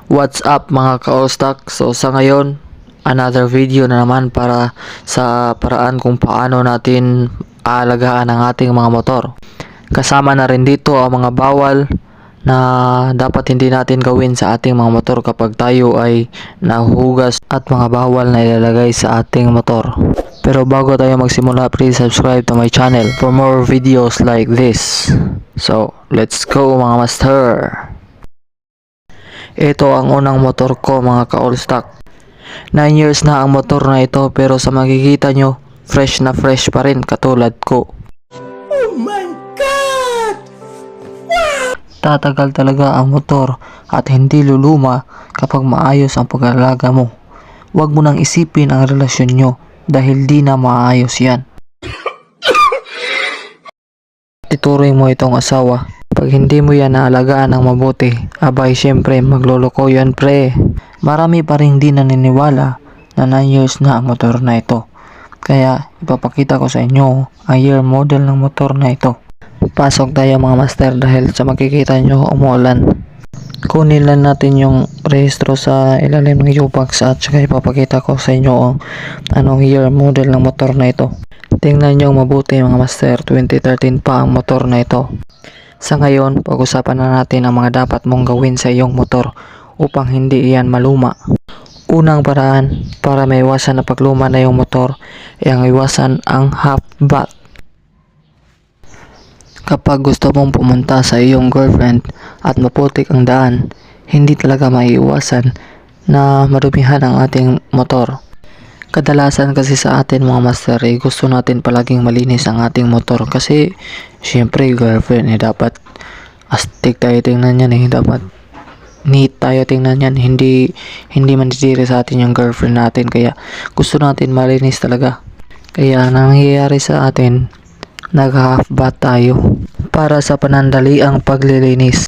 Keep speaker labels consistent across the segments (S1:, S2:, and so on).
S1: What's up mga ka-all-stock? So sa ngayon, another video na naman para sa paraan kung paano natin aalagaan ang ating mga motor. Kasama na rin dito ang mga bawal na dapat hindi natin gawin sa ating mga motor kapag tayo ay nahuhugas at mga bawal na ilalagay sa ating motor. Pero bago tayo magsimula, please subscribe to my channel for more videos like this. So, let's go mga master! Ito ang unang motor ko mga ka-all-stock. 9 years na ang motor na ito pero sa makikita nyo, fresh na fresh pa rin katulad ko.
S2: Oh my God!
S1: Tatagal talaga ang motor at hindi luluma kapag maayos ang pag-aalaga mo. Huwag mo nang isipin ang relasyon nyo dahil di na maayos yan. Ituring mo itong asawa. Pag hindi mo yan naalagaan ng mabuti, abay syempre magloloko yan pre. Marami pa rin di naniniwala na 9 years na ang motor na ito. Kaya ipapakita ko sa inyo ang year model ng motor na ito. Pasok tayo mga master dahil sa makikita nyo umuulan. Kunin lang natin yung rehistro sa ilalim ng U-Box at saka ipapakita ko sa inyo ang anong year model ng motor na ito. Tingnan nyo mabuti mga master, 2013 pa ang motor na ito. Sa ngayon, pag-usapan na natin ang mga dapat mong gawin sa iyong motor upang hindi iyan maluma. Unang paraan para maiwasan na pagluma na iyong motor ay ang iwasan ang half bath. Kapag gusto mong pumunta sa iyong girlfriend at maputik ang daan, hindi talaga maiiwasan na madumihan ang ating motor. Kadalasan kasi sa atin mga master gusto natin palaging malinis ang ating motor kasi syempre girlfriend dapat astig tayo tingnan yan dapat neat tayo tingnan yan, hindi mandidiri sa atin yung girlfriend natin kaya gusto natin malinis talaga. Kaya nangyayari sa atin nag-half bath tayo para sa panandaliang paglilinis.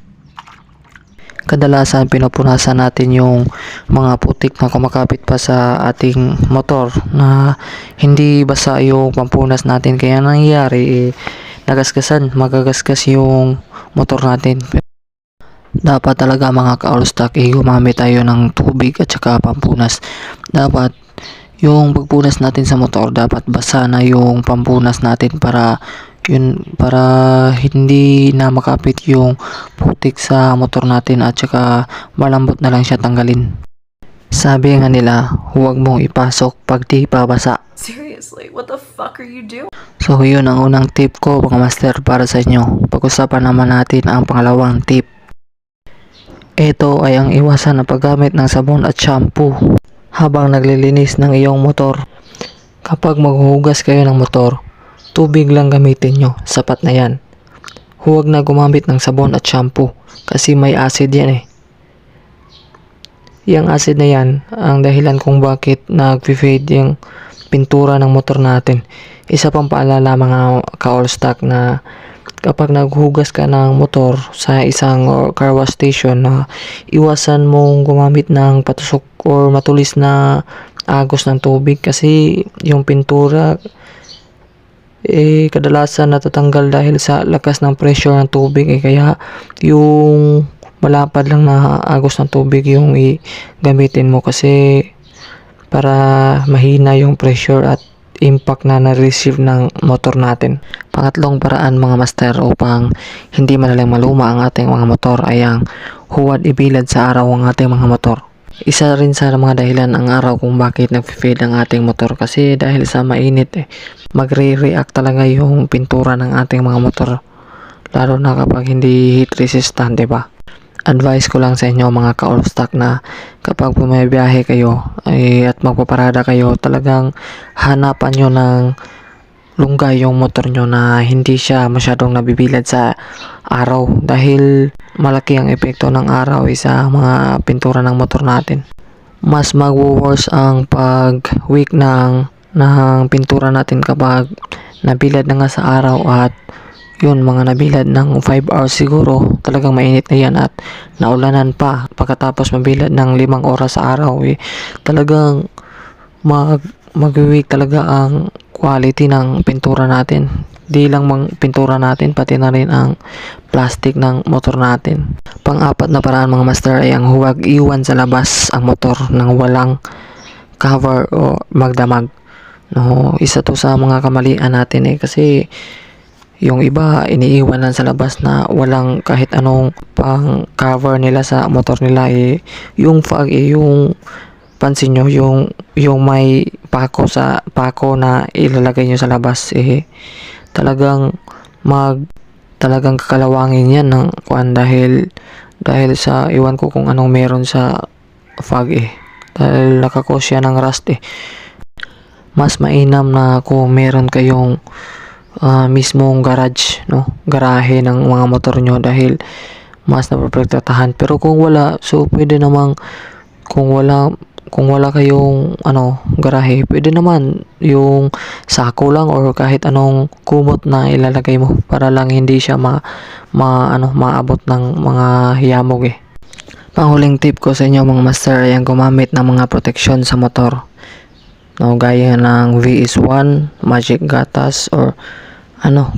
S1: Kadalasan pinupunasan natin yung mga putik na kumakapit pa sa ating motor na hindi basa yung pampunas natin kaya nangyayari magagasgas yung motor natin. Dapat talaga mga ka-all-stock gumamit tayo ng tubig at saka pampunas. Dapat yung pagpunas natin sa motor dapat basa na yung pampunas natin para hindi na makapit yung putik sa motor natin at saka malambot na lang siya tanggalin. Sabi nga nila, huwag mong ipasok pag di pa basa.
S2: Seriously, what the fuck are you doing?
S1: So yun ang unang tip ko mga master para sa inyo. Pag-usapan naman natin ang pangalawang tip. Ito ay ang iwasan na paggamit ng sabon at shampoo habang naglilinis ng iyong motor. Kapag maghuhugas kayo ng motor, tubig lang gamitin nyo, sapat na yan. Huwag na gumamit ng sabon at shampoo kasi may acid yan Yung acid na yan ang dahilan kung bakit nag-fade yung pintura ng motor natin. Isa pang paalala mga ka-all-stock na kapag naghugas ka ng motor sa isang car wash station na iwasan mong gumamit ng patusok or matulis na agos ng tubig kasi yung pintura kadalasan natatanggal dahil sa lakas ng pressure ng tubig kaya yung malapad lang na agos ng tubig yung gamitin mo kasi para mahina yung pressure at impact na na-receive ng motor natin. Pangatlong paraan mga master upang hindi madaling maluma ang ating mga motor ay ang huwad ibilad sa araw ang ating mga motor. Isa rin sa mga dahilan ang araw kung bakit nag-fade ang ating motor kasi dahil sa mainit magre-react talaga yung pintura ng ating mga motor lalo na kapag hindi heat resistant, diba? Advice ko lang sa inyo mga ka-all-stock na kapag bumibiyahe kayo at magpaparada kayo, talagang hanapan nyo ng lunggay yung motor nyo na hindi siya masyadong nabibilad sa araw dahil malaki ang epekto ng araw sa mga pintura ng motor natin. Mas mag-worse ang pag-weak ng pintura natin kapag nabilad na nga sa araw at yun mga nabilad ng 5 hours siguro talagang mainit na yan at naulanan pa pagkatapos mabilad ng 5 oras sa araw talagang mag-weak talaga ang quality ng pintura natin Di lang mang pintura natin, pati na rin ang plastic ng motor natin. Pang-apat na paraan mga master ay ang huwag iwan sa labas ang motor nang walang cover o magdamag. No, isa to sa mga kamalian natin kasi yung iba iniiwan lang sa labas na walang kahit anong pang cover nila sa motor nila yung fog yung pansin nyo yung may pako na ilalagay nyo sa labas talagang talagang kakalawangin yan ng kuan dahil sa iwan ko kung anong meron sa fog dahil nakakos siya ng rust mas mainam na kung meron kayong mismong garage garahe ng mga motor nyo dahil mas naproprotektahan. Pero kung wala, so pwede namang kung wala kayong garahe, pwede naman yung sako lang or kahit anong kumot na ilalagay mo para lang hindi siya maabot ng mga hiyamog Panghuling tip ko sa inyo mga master ay ang gumamit ng mga proteksyon sa motor. Gaya ng VS1, Magic Gatas or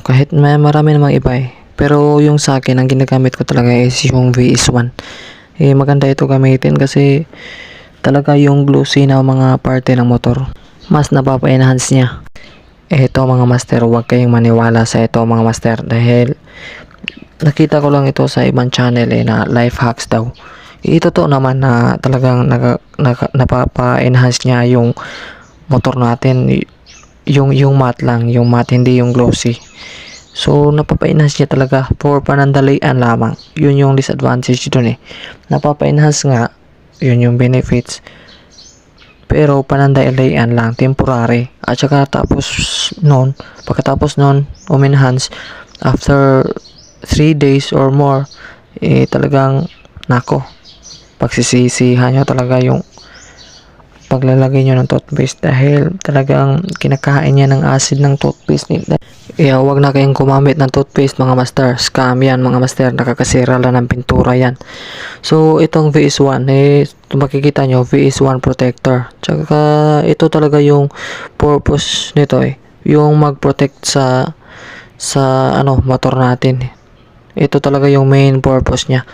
S1: kahit marami namang iba Pero yung sa akin, ang ginagamit ko talaga is yung VS1. Maganda ito gamitin kasi talaga yung glossy na mga parte ng motor. Mas napapa-enhance niya. Ito mga master, huwag kayong maniwala sa ito mga master dahil nakita ko lang ito sa ibang channel na life hacks daw. Ito to naman na talagang napapa-enhance niya yung motor natin. Yung matte lang, yung matte hindi yung glossy. So napapa-enhance niya talaga for panandalian lamang. Yun yung disadvantage dun Napapa-enhance nga, yun yung benefits. Pero panandalian lang, temporary. At saka pagkatapos nun, umenhance after 3 days or more, talagang pagsisisihan nyo talaga yung paglalagay nyo ng toothpaste dahil talagang kinakain niya ng acid ng toothpaste huwag na kayong gumamit ng toothpaste mga master, scam yan mga master, nakakasira lang ng pintura yan. So itong VS1 makikita nyo VS1 protector, tsaka ito talaga yung purpose nito yung mag-protect sa motor natin. Ito talaga yung main purpose niya.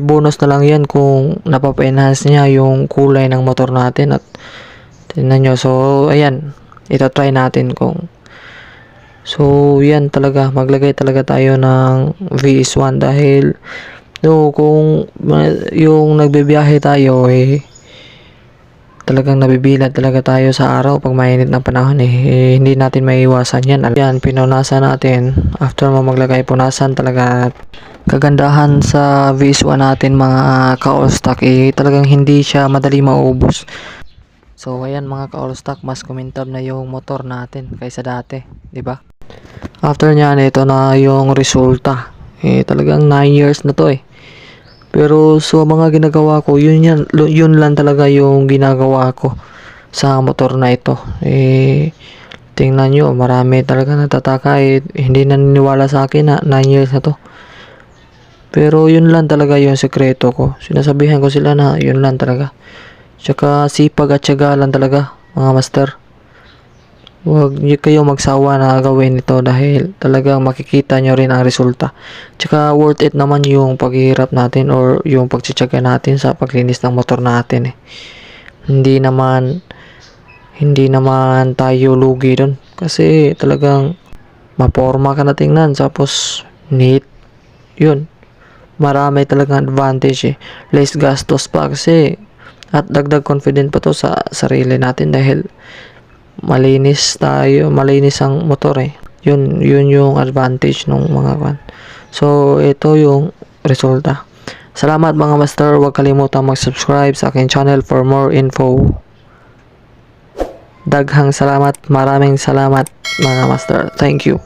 S1: Bonus na lang yan kung napapa-enhance niya yung kulay ng motor natin at tingnan nyo. So ayan, ito try natin yan talaga, maglagay talaga tayo ng VS1 dahil kung yung nagbibiyahe tayo talagang nabibilad talaga tayo sa araw pag mainit ng panahon hindi natin maiiwasan yan. Pinunasan natin after mo maglagay, punasan talaga. Kagandahan sa VS1 natin mga ka-all stock talagang hindi siya madali maubos. So ayan mga ka-all stock, mas kumintab na yung motor natin kaysa dati, di ba? After nyan, ito na yung resulta. Talagang 9 years na to Pero so mga ginagawa ko, yun lang talaga yung ginagawa ko sa motor na ito. Tingnan nyo, marami talaga natataka hindi naniniwala sa akin na 9 years na to. Pero yun lang talaga yung sekreto ko. Sinasabihan ko sila na yun lang talaga. Tsaka sipag at tiyaga lang talaga mga master. Huwag kayo magsawa na gawin ito dahil talagang makikita nyo rin ang resulta. Tsaka worth it naman yung paghihirap natin or yung pagtsitsaga natin sa paglinis ng motor natin Hindi naman tayo lugi dun. Kasi talagang maporma ka na tingnan. Tapos neat. Yun. Marami talagang advantage less gastos pa kasi at dagdag confident pa to sa sarili natin dahil malinis ang motor yun yung advantage ng mga kan. So ito yung resulta. Salamat mga master, huwag kalimutan mag-subscribe sa aking channel for more info. Daghang salamat, maraming salamat mga master, thank you.